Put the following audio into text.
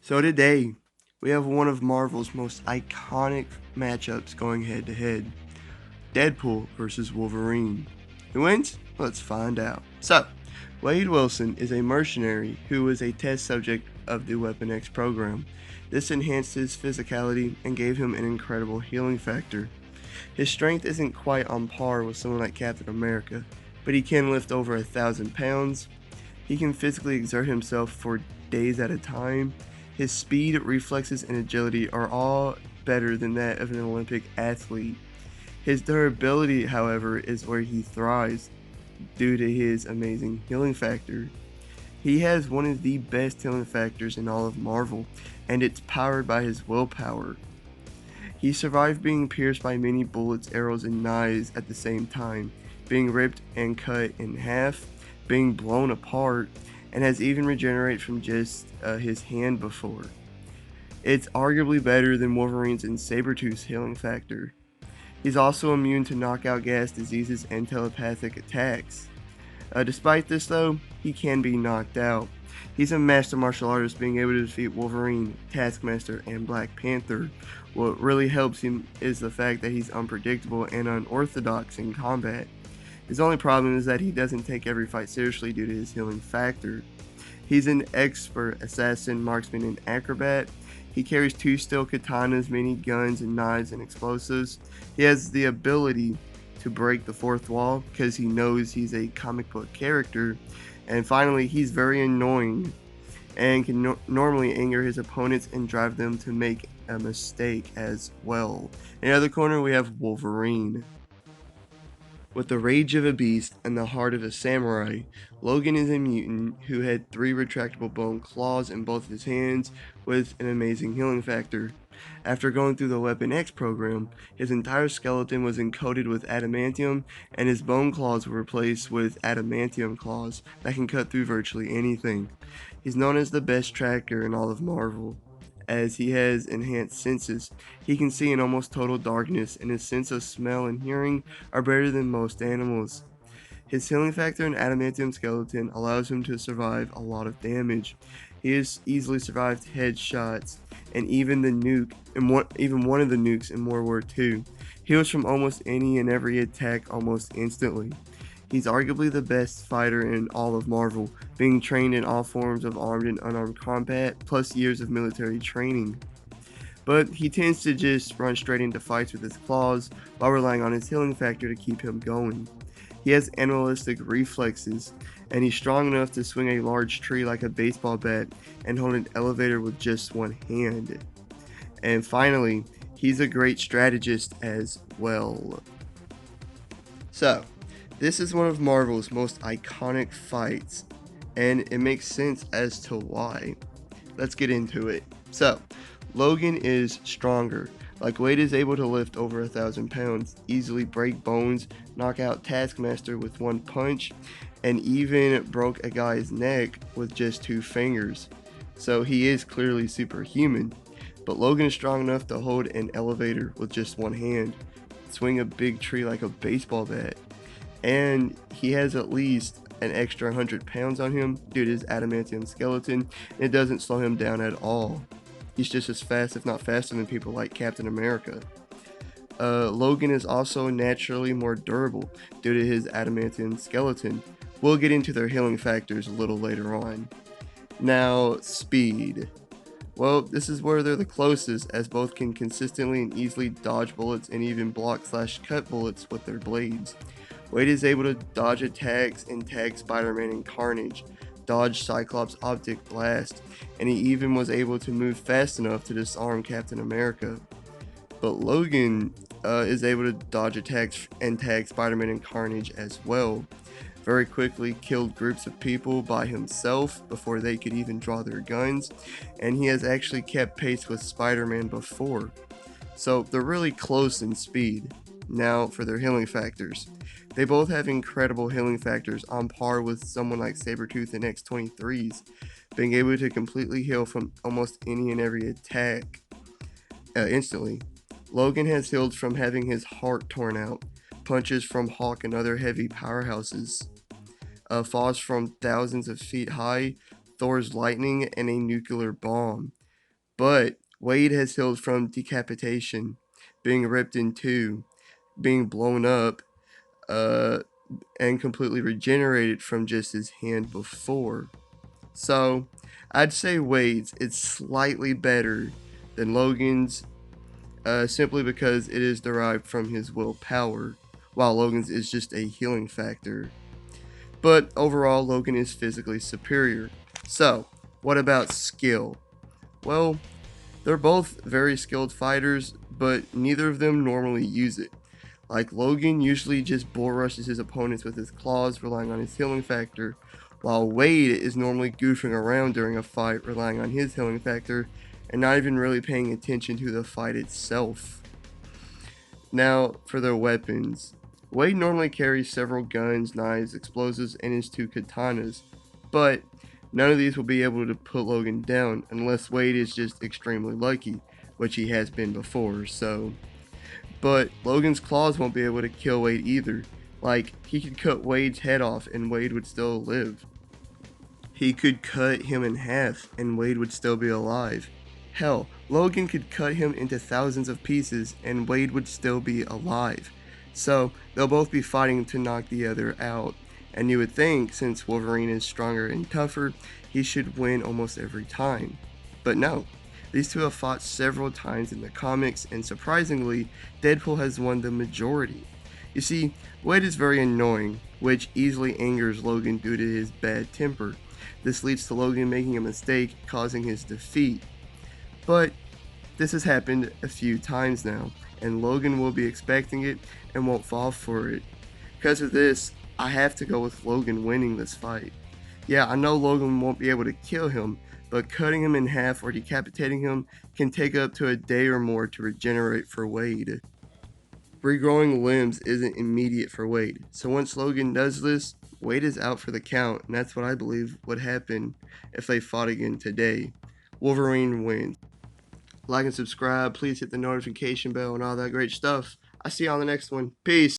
So today, we have one of Marvel's most iconic matchups going head to head. Deadpool versus Wolverine. Who wins? Let's find out. So, Wade Wilson is a mercenary who was a test subject of the Weapon X program. This enhanced his physicality and gave him an incredible healing factor. His strength isn't quite on par with someone like Captain America, but he can lift over 1,000 pounds. He can physically exert himself for days at a time. His speed, reflexes, and agility are all better than that of an Olympic athlete. His durability, however, is where he thrives due to his amazing healing factor. He has one of the best healing factors in all of Marvel, and it's powered by his willpower. He survived being pierced by many bullets, arrows, and knives at the same time, being ripped and cut in half, being blown apart, and has even regenerated from just his hand before. It's arguably better than Wolverine's and Sabretooth's healing factor. He's also immune to knockout gas, diseases, and telepathic attacks. Despite this, though, he can be knocked out. He's a master martial artist, being able to defeat Wolverine, Taskmaster, and Black Panther. What really helps him is the fact that he's unpredictable and unorthodox in combat. His only problem is that he doesn't take every fight seriously due to his healing factor. He's an expert assassin, marksman, and acrobat. He carries two steel katanas, many guns and knives and explosives. He has the ability to break the fourth wall because he knows he's a comic book character. And finally, he's very annoying and can normally anger his opponents and drive them to make a mistake as well. In the other corner, we have Wolverine. With the rage of a beast and the heart of a samurai, Logan is a mutant who had 3 retractable bone claws in both his hands with an amazing healing factor. After going through the Weapon X program, his entire skeleton was encoded with adamantium, and his bone claws were replaced with adamantium claws that can cut through virtually anything. He's known as the best tracker in all of Marvel, as he has enhanced senses. He can see in almost total darkness, and his sense of smell and hearing are better than most animals. His healing factor and adamantium skeleton allows him to survive a lot of damage. He has easily survived headshots and even even one of the nukes in World War II. Heals from almost any and every attack almost instantly. He's arguably the best fighter in all of Marvel, being trained in all forms of armed and unarmed combat, plus years of military training. But he tends to just run straight into fights with his claws while relying on his healing factor to keep him going. He has animalistic reflexes, and he's strong enough to swing a large tree like a baseball bat and hold an elevator with just one hand. And finally, he's a great strategist as well. So, this is one of Marvel's most iconic fights, and it makes sense as to why. Let's get into it. So, Logan is stronger. Like Wade is able to lift over 1,000 pounds, easily break bones, knock out Taskmaster with one punch, and even broke a guy's neck with just 2 fingers. So he is clearly superhuman. But Logan is strong enough to hold an elevator with just one hand, swing a big tree like a baseball bat, and he has at least an extra 100 pounds on him due to his adamantium skeleton, and it doesn't slow him down at all. He's just as fast, if not faster, than people like Captain America. Logan is also naturally more durable due to his adamantium skeleton. We'll get into their healing factors a little later on. Now, speed. Well, this is where they're the closest, as both can consistently and easily dodge bullets and even block/cut bullets with their blades. Wade is able to dodge attacks and tag Spider-Man and Carnage, dodge Cyclops' optic blast, and he even was able to move fast enough to disarm Captain America. But Logan is able to dodge attacks and tag Spider-Man and Carnage as well. Very quickly killed groups of people by himself before they could even draw their guns, and he has actually kept pace with Spider-Man before. So they're really close in speed. Now for their healing factors. They both have incredible healing factors on par with someone like Sabretooth and X-23's, being able to completely heal from almost any and every attack instantly. Logan has healed from having his heart torn out, punches from Hawk and other heavy powerhouses, falls from thousands of feet high, Thor's lightning, and a nuclear bomb. But Wade has healed from decapitation, being ripped in two, being blown up, uh, and completely regenerated from just his hand before. So, I'd say Wade's it's slightly better than Logan's, simply because it is derived from his willpower, while Logan's is just a healing factor. But overall, Logan is physically superior. So, what about skill? Well, they're both very skilled fighters, but neither of them normally use it. Like Logan usually just bull rushes his opponents with his claws, relying on his healing factor, while Wade is normally goofing around during a fight, relying on his healing factor, and not even really paying attention to the fight itself. Now, for their weapons. Wade normally carries several guns, knives, explosives, and his two katanas, but none of these will be able to put Logan down unless Wade is just extremely lucky, which he has been before, so. But Logan's claws won't be able to kill Wade either. Like, he could cut Wade's head off and Wade would still live. He could cut him in half and Wade would still be alive. Hell, Logan could cut him into thousands of pieces and Wade would still be alive. So, they'll both be fighting to knock the other out. And you would think, since Wolverine is stronger and tougher, he should win almost every time. But no, these two have fought several times in the comics, and surprisingly, Deadpool has won the majority. You see, Wade is very annoying, which easily angers Logan due to his bad temper. This leads to Logan making a mistake, causing his defeat. But this has happened a few times now, and Logan will be expecting it and won't fall for it. Because of this, I have to go with Logan winning this fight. Yeah, I know Logan won't be able to kill him, but cutting him in half or decapitating him can take up to a day or more to regenerate for Wade. Regrowing limbs isn't immediate for Wade, so once Logan does this, Wade is out for the count, and that's what I believe would happen if they fought again today. Wolverine wins. Like and subscribe, please hit the notification bell and all that great stuff. I see you on the next one. Peace.